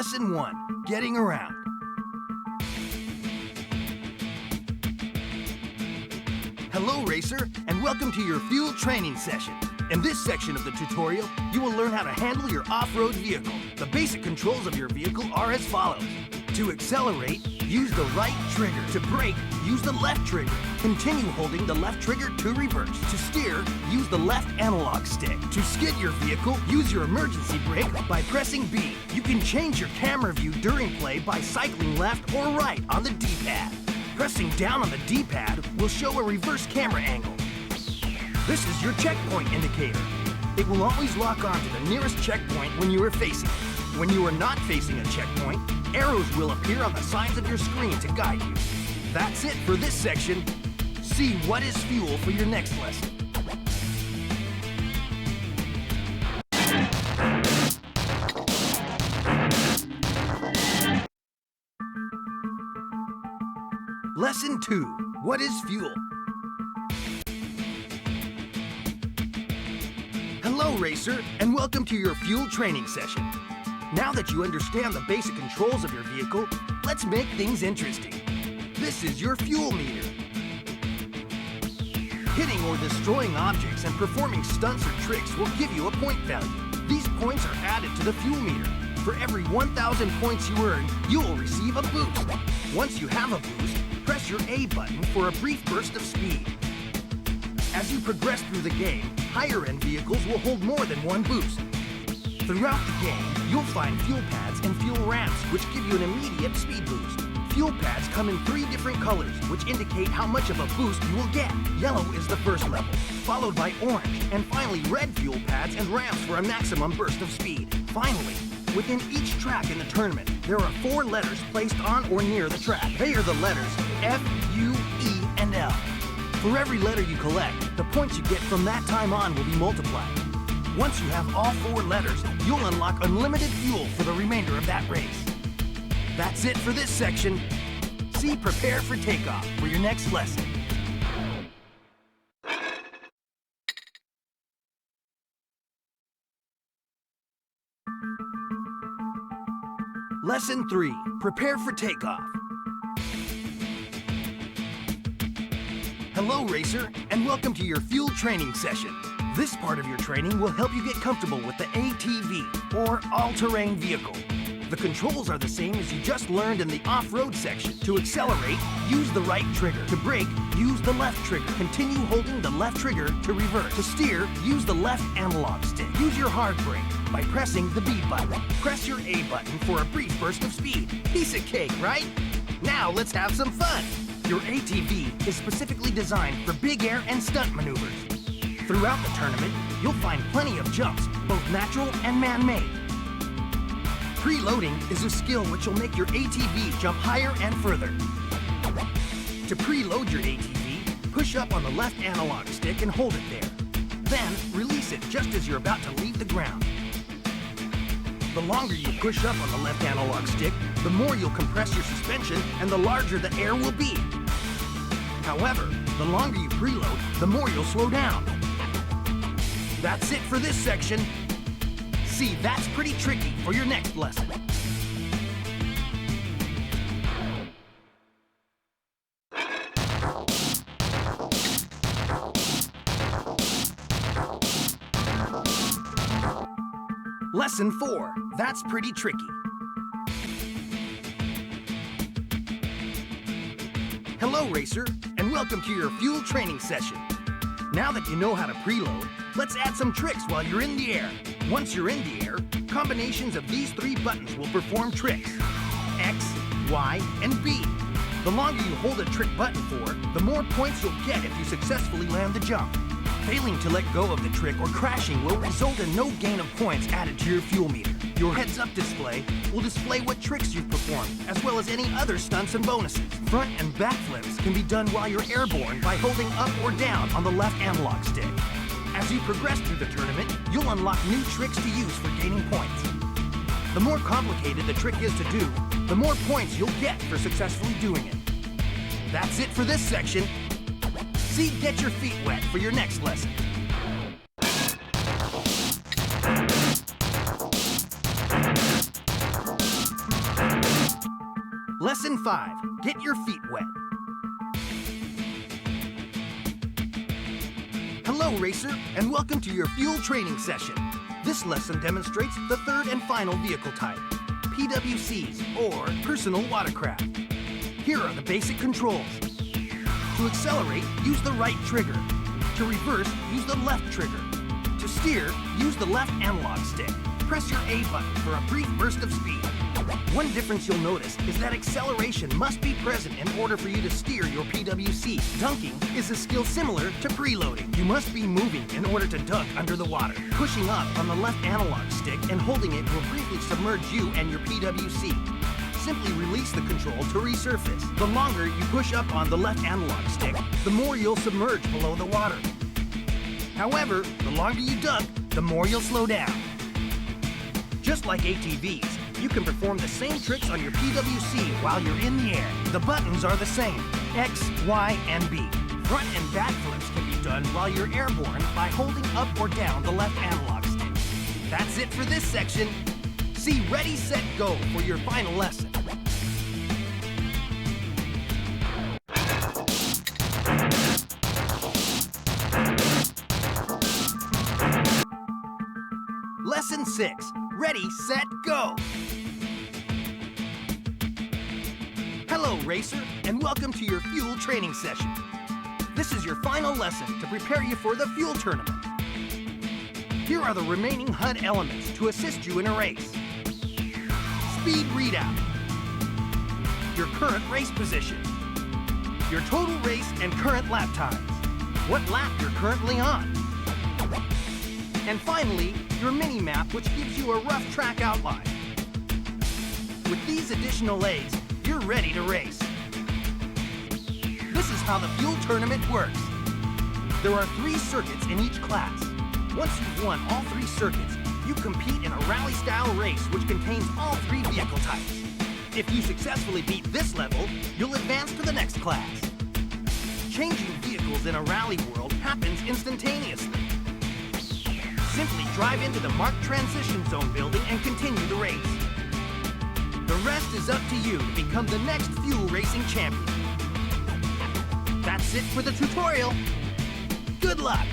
Lesson 1, Getting Around. Hello, Racer, and welcome to your fuel training session. In this section of the tutorial, you will learn how to handle your off-road vehicle. The basic controls of your vehicle are as follows. To accelerate, use the right trigger. To brake, use the left trigger. Continue holding the left trigger to reverse. To steer, use the left analog stick. To skid your vehicle, use your emergency brake by pressing B. You can change your camera view during play by cycling left or right on the D-pad. Pressing down on the D-pad will show a reverse camera angle. This is your checkpoint indicator. It will always lock on to the nearest checkpoint when you are facing it. When you are not facing a checkpoint, arrows will appear on the sides of your screen to guide you. That's it for this section. See what is fuel for your next lesson. Lesson 2, What is fuel? Hello, Racer, and welcome to your fuel training session. Now that you understand the basic controls of your vehicle, let's make things interesting. This is your fuel meter. Hitting or destroying objects and performing stunts or tricks will give you a point value. These points are added to the fuel meter. For every 1,000 points you earn, you will receive a boost. Once you have a boost, press your A button for a brief burst of speed. As you progress through the game, higher-end vehicles will hold more than one boost. Throughout the game, you'll find fuel pads and fuel ramps, which give you an immediate speed boost. Fuel pads come in 3 different colors, which indicate how much of a boost you will get. Yellow is the first level, followed by orange, and finally red fuel pads and ramps for a maximum burst of speed. Finally, within each track in the tournament, there are 4 letters placed on or near the track. They are the letters F, U, E, and L. For every letter you collect, the points you get from that time on will be multiplied. Once you have all 4 letters, you'll unlock unlimited fuel for the remainder of that race. That's it for this section. See Prepare for Takeoff for your next lesson. Lesson 3, Prepare for Takeoff. Hello, Racer, and welcome to your fuel training session. This part of your training will help you get comfortable with the ATV, or all-terrain vehicle. The controls are the same as you just learned in the off-road section. To accelerate, use the right trigger. To brake, use the left trigger. Continue holding the left trigger to reverse. To steer, use the left analog stick. Use your hard brake by pressing the B button. Press your A button for a brief burst of speed. Piece of cake, right? Now let's have some fun. Your ATV is specifically designed for big air and stunt maneuvers. Throughout the tournament, you'll find plenty of jumps, both natural and man-made. Preloading is a skill which will make your ATV jump higher and further. To preload your ATV, push up on the left analog stick and hold it there. Then, release it just as you're about to leave the ground. The longer you push up on the left analog stick, the more you'll compress your suspension and the larger the air will be. However, the longer you preload, the more you'll slow down. That's it for this section. See, that's pretty tricky for your next lesson. Lesson 4, That's Pretty Tricky. Hello, Racer, and welcome to your fuel training session. Now that you know how to preload, let's add some tricks while you're in the air. Once you're in the air, combinations of these 3 buttons will perform tricks: X, Y, and B. The longer you hold a trick button for, the more points you'll get if you successfully land the jump. Failing to let go of the trick or crashing will result in no gain of points added to your fuel meter. Your heads-up display will display what tricks you've performed, as well as any other stunts and bonuses. Front and back flips can be done while you're airborne by holding up or down on the left analog stick. As you progress through the tournament, you'll unlock new tricks to use for gaining points. The more complicated the trick is to do, the more points you'll get for successfully doing it. That's it for this section. See Get Your Feet Wet for your next lesson. Lesson 5. Get your feet wet. Hello, racer, and welcome to your fuel training session. This lesson demonstrates the third and final vehicle type, PWCs, or personal watercraft. Here are the basic controls. To accelerate, use the right trigger. To reverse, use the left trigger. To steer, use the left analog stick. Press your A button for a brief burst of speed. One difference you'll notice is that acceleration must be present in order for you to steer your PWC. Dunking is a skill similar to preloading. You must be moving in order to dunk under the water. Pushing up on the left analog stick and holding it will briefly submerge you and your PWC. Simply release the control to resurface. The longer you push up on the left analog stick, the more you'll submerge below the water. However, the longer you dunk, the more you'll slow down. Just like ATVs, you can perform the same tricks on your PWC while you're in the air. The buttons are the same, X, Y, and B. Front and back flips can be done while you're airborne by holding up or down the left analog stick. That's it for this section. See Ready, Set, Go for your final lesson. Lesson 6. Ready, Set, Go! Hello, racer, and welcome to your fuel training session. This is your final lesson to prepare you for the fuel tournament. Here are the remaining HUD elements to assist you in a race. Speed readout, your current race position, your total race and current lap times, what lap you're currently on, and finally, your mini-map, which gives you a rough track outline. With these additional aids, you're ready to race. This is how the fuel tournament works. There are 3 circuits in each class. Once you've won all 3 circuits, you compete in a rally-style race which contains all 3 vehicle types. If you successfully beat this level, you'll advance to the next class. Changing vehicles in a rally world happens instantaneously. Simply drive into the marked transition zone building and continue the race. The rest is up to you to become the next fuel racing champion. That's it for the tutorial. Good luck!